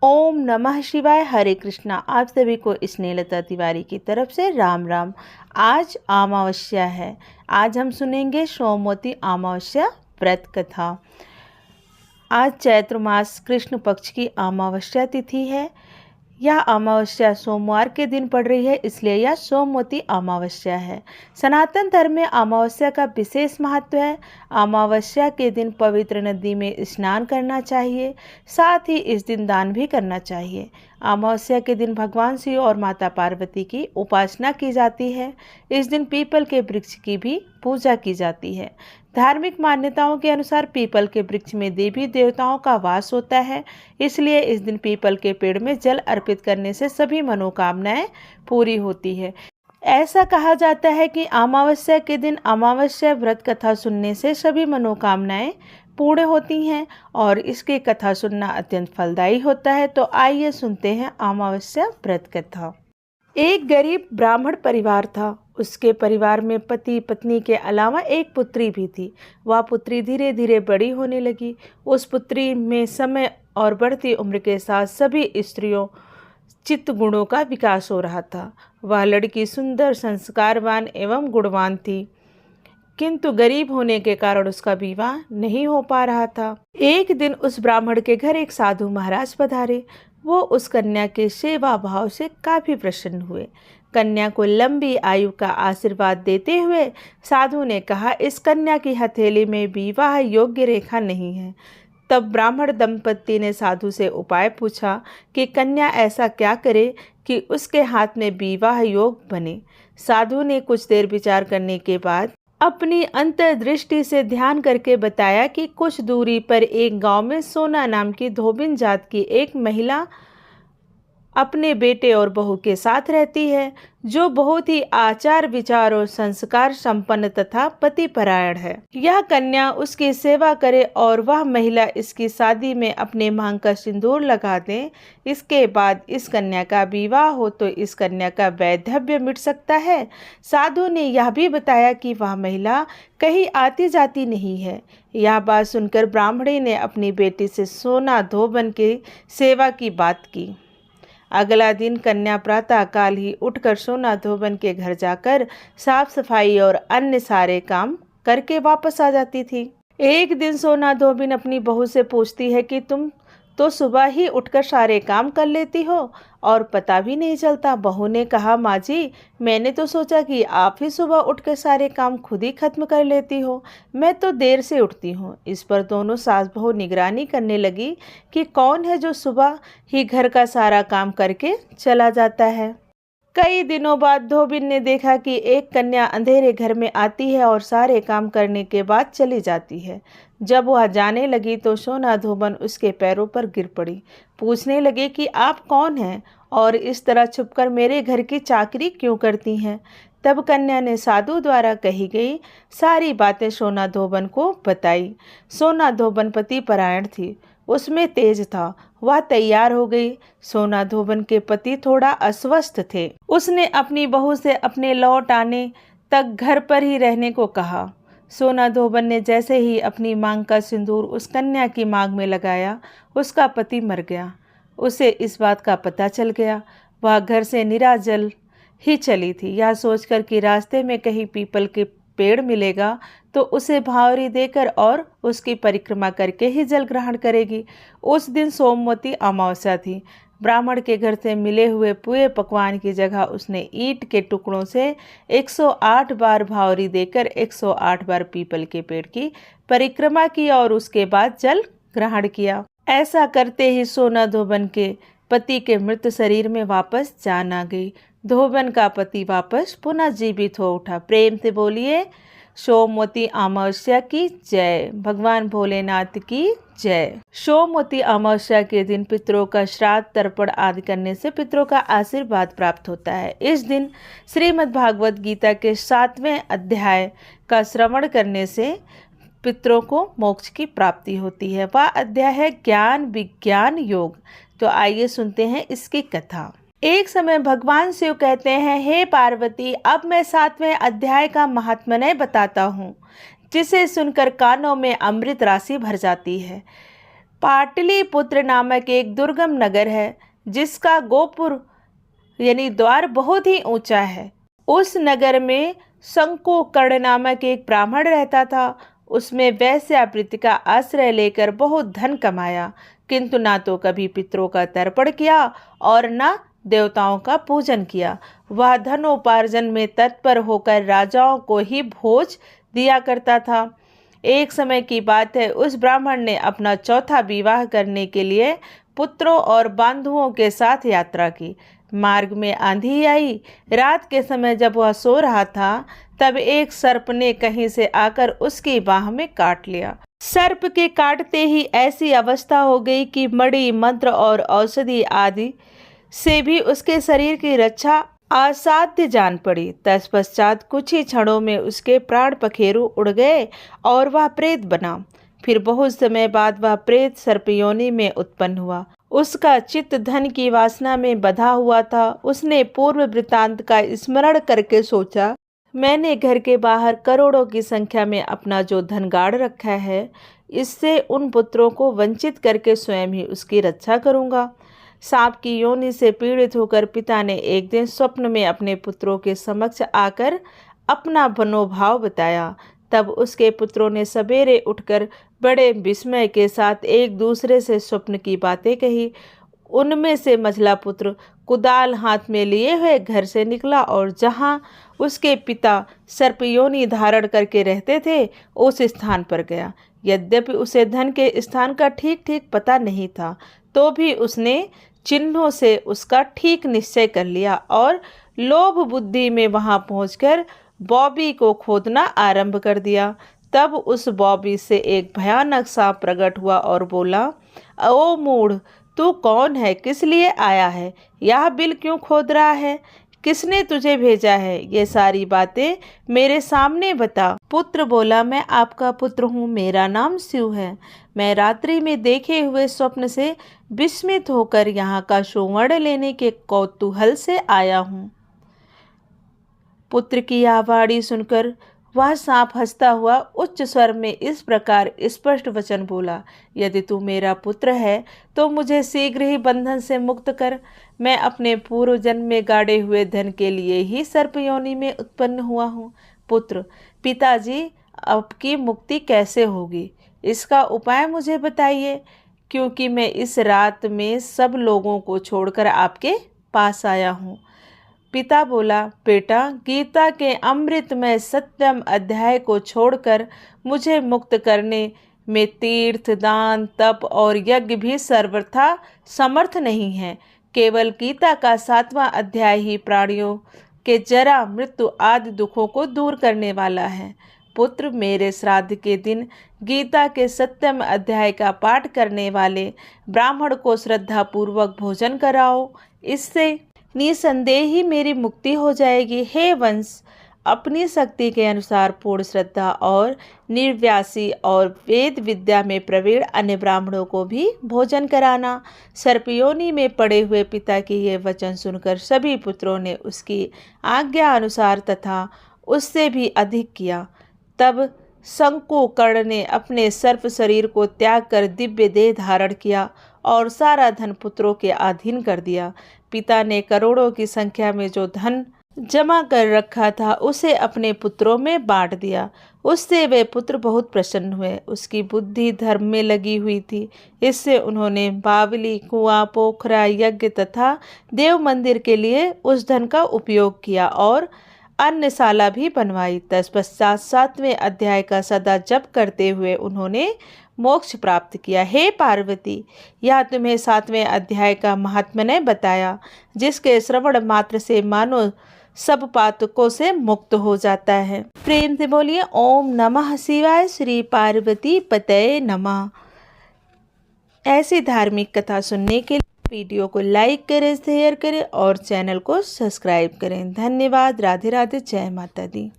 ओम नमः शिवाय। हरे कृष्णा। आप सभी को स्नेहलता तिवारी की तरफ से राम राम। आज अमावस्या है। आज हम सुनेंगे सोमवती अमावस्या व्रत कथा। आज चैत्र मास कृष्ण पक्ष की अमावस्या तिथि है। यह अमावस्या सोमवार के दिन पड़ रही है, इसलिए यह सोमवती अमावस्या है। सनातन धर्म में अमावस्या का विशेष महत्व है। अमावस्या के दिन पवित्र नदी में स्नान करना चाहिए, साथ ही इस दिन दान भी करना चाहिए। अमावस्या के दिन भगवान शिव और माता पार्वती की उपासना की जाती है। इस दिन पीपल के वृक्ष की भी पूजा की जाती है। धार्मिक मान्यताओं के अनुसार पीपल के वृक्ष में देवी देवताओं का वास होता है, इसलिए इस दिन पीपल के पेड़ में जल अर्पित करने से सभी मनोकामनाएं पूरी होती है। ऐसा कहा जाता है कि अमावस्या के दिन अमावस्या व्रत कथा सुनने से सभी मनोकामनाएं पूर्ण होती हैं और इसकी कथा सुनना अत्यंत फलदायी होता है। तो आइए सुनते हैं अमावस्या व्रत कथा। एक गरीब ब्राह्मण परिवार था। उसके परिवार में पति पत्नी के अलावा एक पुत्री भी थी। वह पुत्री धीरे धीरे बड़ी होने लगी। उस पुत्री में समय और बढ़ती उम्र के साथ सभी स्त्रियों चित्त गुणों का विकास हो रहा था। वह लड़की सुंदर, संस्कारवान एवं गुणवान थी, किंतु गरीब होने के कारण उसका विवाह नहीं हो पा रहा था। एक दिन उस ब्राह्मण के घर एक साधु महाराज पधारे। वो उस कन्या के सेवा भाव से काफी प्रसन्न हुए। कन्या को लंबी आयु का आशीर्वाद देते हुए साधु ने कहा, इस कन्या की हथेली में विवाह योग्य रेखा नहीं है। तब ब्राह्मण दंपत्ति ने साधु से उपाय पूछा कि कन्या ऐसा क्या करे कि उसके हाथ में विवाह योग बने। साधु ने कुछ देर विचार करने के बाद अपनी अंतर्दृष्टि से ध्यान करके बताया कि कुछ दूरी पर एक गांव में सोना नाम की धोबिन जात की एक महिला अपने बेटे और बहू के साथ रहती है, जो बहुत ही आचार विचार और संस्कार संपन्न तथा पतिपरायण है। यह कन्या उसकी सेवा करे और वह महिला इसकी शादी में अपने मांग का सिंदूर लगा दे। इसके बाद इस कन्या का विवाह हो तो इस कन्या का वैधव्य मिट सकता है। साधु ने यह भी बताया कि वह महिला कहीं आती जाती नहीं है। यह बात सुनकर ब्राह्मणी ने अपनी बेटी से सोना धोबन की सेवा की बात की। अगला दिन कन्या प्रातः काल ही उठकर सोना धोबन के घर जाकर साफ सफाई और अन्य सारे काम करके वापस आ जाती थी। एक दिन सोना धोबिन अपनी बहू से पूछती है कि तुम तो सुबह ही उठकर सारे काम कर लेती हो और पता भी नहीं चलता। बहू ने कहा, माँ जी, मैंने तो सोचा कि आप ही सुबह उठकर सारे काम खुद ही खत्म कर लेती हो। मैं तो देर से उठती हूँ। इस पर दोनों सास बहू निगरानी करने लगी कि कौन है जो सुबह ही घर का सारा काम करके चला जाता है। कई दिनों बाद धोबिन ने देखा कि एक कन्या अंधेरे घर में आती है और सारे काम करने के बाद चली जाती है। जब वह जाने लगी तो सोना धोबन उसके पैरों पर गिर पड़ी। पूछने लगे कि आप कौन हैं और इस तरह छुपकर मेरे घर की चाकरी क्यों करती हैं। तब कन्या ने साधु द्वारा कही गई सारी बातें सोना धोबन को बताई। सोना धोबन पति परायण थी, उसमें तेज था। वह तैयार हो गई। सोना धोबन के पति थोड़ा अस्वस्थ थे। उसने अपनी बहू से अपने लौट आने तक घर पर ही रहने को कहा। सोना धोबन ने जैसे ही अपनी मांग का सिंदूर उस कन्या की मांग में लगाया, उसका पति मर गया। उसे इस बात का पता चल गया। वह घर से निराजल ही चली थी। यह सोचकर कि रास्ते में कहीं पीपल के पेड़ मिलेगा तो उसे भावरी देकर और उसकी परिक्रमा करके ही जल ग्रहण करेगी। उस दिन सोमवती अमावस्या थी। ब्राह्मण के घर से मिले हुए पूरे पकवान की जगह उसने ईंट के टुकड़ों से 108 बार भावरी देकर 108 बार पीपल के पेड़ की परिक्रमा की और उसके बाद जल ग्रहण किया। ऐसा करते ही सोना धोबन के पति के मृत शरीर में वापस जान आ गई। धोबन का पति वापस पुनः जीवित हो उठा। प्रेम से बोलिए सोमवती अमावस्या की जय। भगवान भोलेनाथ की जय। सोमवती अमावस्या के दिन पितरों का श्राद्ध तर्पण आदि करने से पितरों का आशीर्वाद प्राप्त होता है। इस दिन श्रीमद् भागवत गीता के 7वें अध्याय का श्रवण करने से पितरों को मोक्ष की प्राप्ति होती है। वह अध्याय है ज्ञान विज्ञान योग। तो आइए सुनते हैं इसकी कथा। एक समय भगवान शिव कहते हैं, हे पार्वती, अब मैं 7वें अध्याय का महात्म्य बताता हूँ, जिसे सुनकर कानों में अमृत राशि भर जाती है। पाटलिपुत्र नामक एक दुर्गम नगर है जिसका गोपुर यानी द्वार बहुत ही ऊंचा है। उस नगर में शंकुकर्ण नामक एक ब्राह्मण रहता था। उसमें वैश्यावृत्ति का आश्रय लेकर बहुत धन कमाया, किंतु ना तो कभी पितरों का तर्पण किया और न देवताओं का पूजन किया। वह धनोपार्जन में तत्पर होकर राजाओं को ही भोज दिया करता था। एक समय की बात है, उस ब्राह्मण ने अपना चौथा विवाह करने के लिए पुत्रों और बंधुओं के साथ यात्रा की। मार्ग में आंधी आई। रात के समय जब वह सो रहा था तब एक सर्प ने कहीं से आकर उसकी बाह में काट लिया। सर्प के काटते ही ऐसी अवस्था हो गई कि मणि, मंत्र और औषधि आदि से भी उसके शरीर की रक्षा असाध्य जान पड़ी। तत्पश्चात कुछ ही क्षणों में उसके प्राण पखेरु उड़ गए और वह प्रेत बना। फिर बहुत समय बाद वह प्रेत सर्पयोनि में उत्पन्न हुआ। उसका चित्त धन की वासना में बंधा हुआ था। उसने पूर्व वृत्तांत का स्मरण करके सोचा, मैंने घर के बाहर करोड़ों की संख्या में अपना जो धन गाड़ रखा है, इससे उन पुत्रों को वंचित करके स्वयं ही उसकी रक्षा करूंगा। सांप की योनि से पीड़ित होकर पिता ने एक दिन स्वप्न में अपने पुत्रों के समक्ष आकर अपना मनोभाव बताया। तब उसके पुत्रों ने सवेरे उठकर बड़े विस्मय के साथ एक दूसरे से स्वप्न की बातें कही। उनमें से मझला पुत्र कुदाल हाथ में लिए हुए घर से निकला और जहां उसके पिता सर्पयोनि धारण करके रहते थे उस स्थान पर गया। यद्यपि उसे धन के स्थान का ठीक ठीक पता नहीं था, तो भी उसने चिन्हों से उसका ठीक निश्चय कर लिया और लोभ बुद्धि में वहां पहुंचकर बॉबी को खोदना आरंभ कर दिया। तब उस बॉबी से एक भयानक सांप प्रकट हुआ और बोला, ओ मूढ़, तू कौन है? किस लिए आया है? यह बिल क्यों खोद रहा है? किसने तुझे भेजा है? ये सारी बातें मेरे सामने बता। पुत्र बोला, मैं आपका पुत्र हूँ, मेरा नाम शिव है। मैं रात्रि में देखे हुए स्वप्न से विस्मित होकर यहाँ का सुवर्ण लेने के कौतूहल से आया हूँ। पुत्र की यह वाणी सुनकर वह सांप हंसता हुआ उच्च स्वर में इस प्रकार स्पष्ट वचन बोला, यदि तू मेरा पुत्र है तो मुझे शीघ्र ही बंधन से मुक्त कर। मैं अपने पूर्व जन्म में गाड़े हुए धन के लिए ही सर्पयोनि में उत्पन्न हुआ हूँ। पुत्र, पिताजी, आपकी मुक्ति कैसे होगी, इसका उपाय मुझे बताइए, क्योंकि मैं इस रात में सब लोगों को छोड़कर आपके पास आया हूँ। पिता बोला, बेटा, गीता के अमृतमय सत्यम अध्याय को छोड़कर मुझे मुक्त करने में तीर्थ, दान, तप और यज्ञ भी सर्वथा समर्थ नहीं है। केवल गीता का 7वां अध्याय ही प्राणियों के जरा, मृत्यु आदि दुखों को दूर करने वाला है। पुत्र, मेरे श्राद्ध के दिन गीता के 7वें अध्याय का पाठ करने वाले ब्राह्मण को श्रद्धापूर्वक भोजन कराओ। इससे निसंदेह ही मेरी मुक्ति हो जाएगी। हे वंश, अपनी शक्ति के अनुसार पूर्ण श्रद्धा और निर्व्यासी और वेद विद्या में प्रवीण अन्य ब्राह्मणों को भी भोजन कराना। सर्पयोनि में पड़े हुए पिता की ये वचन सुनकर सभी पुत्रों ने उसकी आज्ञा अनुसार तथा उससे भी अधिक किया। तब शंकुकर्ण ने अपने सर्प शरीर को त्याग कर दिव्य देह धारण किया और सारा धन पुत्रों के अधीन कर दिया। पिता ने करोड़ों की संख्या में जो धन जमा कर रखा था उसे अपने पुत्रों में बांट दिया। उससे वे पुत्र बहुत प्रसन्न हुए। उसकी बुद्धि धर्म में लगी हुई थी। इससे उन्होंने बावली, कुआं, पोखरा, यज्ञ तथा देव मंदिर के लिए उस धन का उपयोग किया और अन्नशाला भी बनवाई। तत्पश्चात 7वें अध्याय का सदा जप करते हुए उन्होंने मोक्ष प्राप्त किया। हे पार्वती, यह तुम्हें 7वें अध्याय का महात्म्य बताया, जिसके श्रवण मात्र से मानो सब पातकों से मुक्त हो जाता है। प्रेम से बोलिए ओम नमः शिवाय, श्री पार्वती पतये नमः। ऐसी धार्मिक कथा सुनने के लिए वीडियो को लाइक करें, शेयर करें और चैनल को सब्सक्राइब करें। धन्यवाद। राधे राधे। जय माता दी।